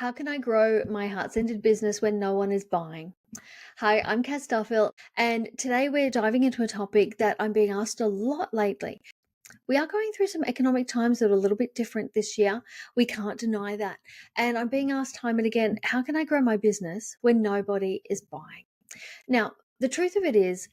How can I grow my heart-centered business when no one is buying? Hi, I'm Kat Stuffield, and today we're diving into a topic that I'm being asked a lot lately. We are going through some economic times that are a little bit different this year. We can't deny that. And I'm being asked time and again, how can I grow my business when nobody is buying? Now, the truth of it is,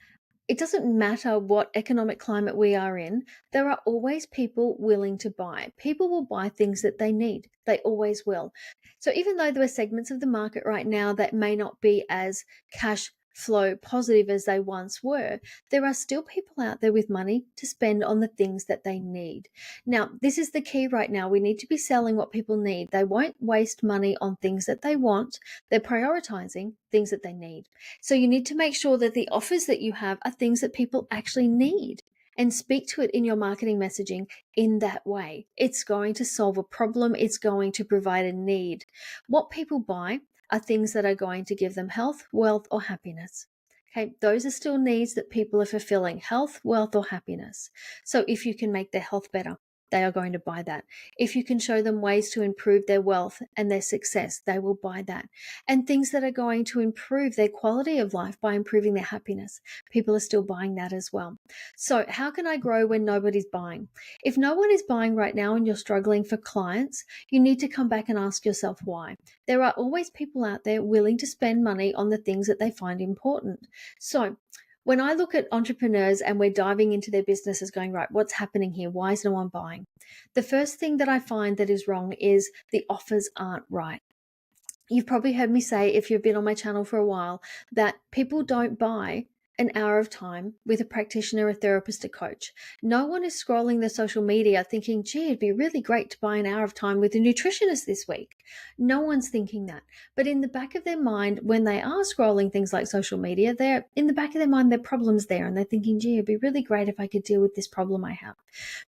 it doesn't matter what economic climate we are in, there are always people willing to buy. People will buy things that they need. They always will. So even though there are segments of the market right now that may not be as cash flow positive as they once were, there are still people out there with money to spend on the things that they need. Now, this is the key right now. We need to be selling what people need. They won't waste money on things that they want. They're prioritizing things that they need. So you need to make sure that the offers that you have are things that people actually need and speak to it in your marketing messaging in that way. It's going to solve a problem. It's going to provide a need. What people buy are things that are going to give them health, wealth, or happiness. Okay, those are still needs that people are fulfilling: health, wealth, or happiness. So if you can make their health better, they are going to buy that. If you can show them ways to improve their wealth and their success, they will buy that. And things that are going to improve their quality of life by improving their happiness, people are still buying that as well. So how can I grow when nobody's buying? If no one is buying right now and you're struggling for clients, you need to come back and ask yourself why. There are always people out there willing to spend money on the things that they find important. So when I look at entrepreneurs and we're diving into their businesses going, right, what's happening here? Why is no one buying? The first thing that I find that is wrong is the offers aren't right. You've probably heard me say, if you've been on my channel for a while, that people don't buy an hour of time with a practitioner, a therapist, a coach. No one is scrolling their social media thinking, gee, it'd be really great to buy an hour of time with a nutritionist this week. No one's thinking that. But in the back of their mind, when they are scrolling things like social media, they're in the back of their mind, their problem's there, and they're thinking, gee, it'd be really great if I could deal with this problem I have.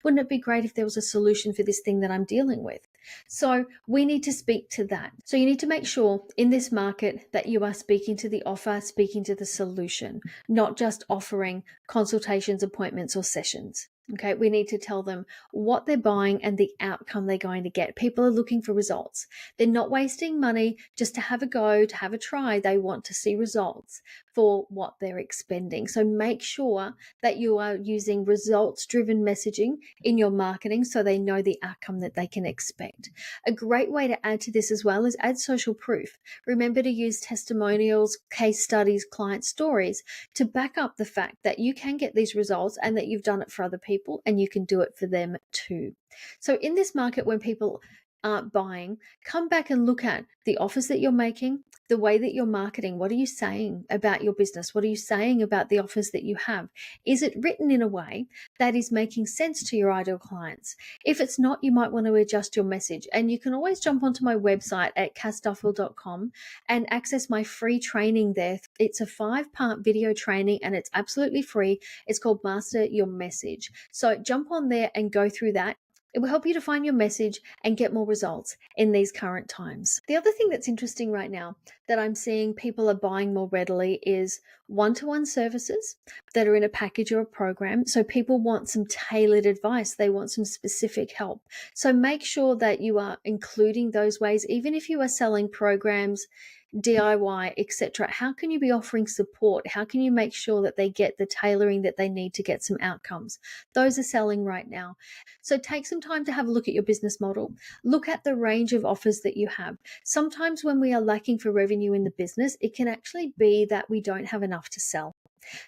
Wouldn't it be great if there was a solution for this thing that I'm dealing with? So we need to speak to that. So you need to make sure in this market that you are speaking to the offer, speaking to the solution, not just offering consultations, appointments, or sessions. Okay, we need to tell them what they're buying and the outcome they're going to get. People are looking for results. They're not wasting money just to have a go, to have a try. They want to see results for what they're expending. So make sure that you are using results-driven messaging in your marketing so they know the outcome that they can expect. A great way to add to this as well is add social proof. Remember to use testimonials, case studies, client stories to back up the fact that you can get these results and that you've done it for other people and you can do it for them too. So in this market, when people aren't buying, come back and look at the offers that you're making, the way that you're marketing. What are you saying about your business? What are you saying about the offers that you have? Is it written in a way that is making sense to your ideal clients? If it's not, you might want to adjust your message. And you can always jump onto my website at katstuffield.com and access my free training there. It's a 5-part video training and it's absolutely free. It's called Master Your Message. So jump on there and go through that. It will help you to find your message and get more results in these current times. The other thing that's interesting right now that I'm seeing people are buying more readily is one-to-one services that are in a package or a program. So people want some tailored advice. They want some specific help. So make sure that you are including those ways, even if you are selling programs, DIY, etc. How can you be offering support? How can you make sure that they get the tailoring that they need to get some outcomes? Those are selling right now. So take some time to have a look at your business model. Look at the range of offers that you have. Sometimes when we are lacking for revenue in the business, it can actually be that we don't have enough to sell.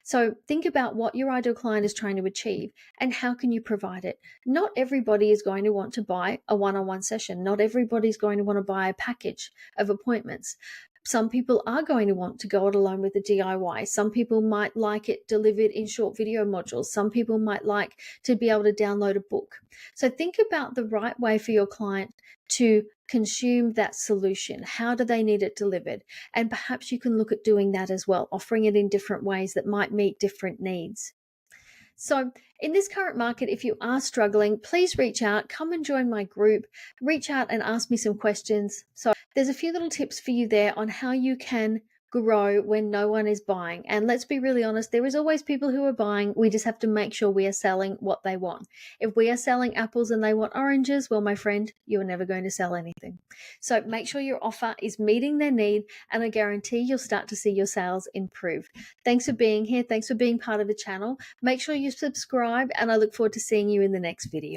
So think about what your ideal client is trying to achieve and how can you provide it. Not everybody is going to want to buy a one-on-one session. Not everybody is going to want to buy a package of appointments. Some people are going to want to go it alone with the DIY. Some people might like it delivered in short video modules. Some people might like to be able to download a book. So think about the right way for your client to consume that solution. How do they need it delivered? And perhaps you can look at doing that as well, offering it in different ways that might meet different needs. So in this current market, if you are struggling, please reach out, come and join my group, reach out and ask me some questions. So there's a few little tips for you there on how you can grow when no one is buying. And let's be really honest, there is always people who are buying. We just have to make sure we are selling what they want. If we are selling apples and they want oranges, well, my friend, you are never going to sell anything. So make sure your offer is meeting their need, and I guarantee you'll start to see your sales improve. Thanks for being here. Thanks for being part of the channel. Make sure you subscribe, and I look forward to seeing you in the next video.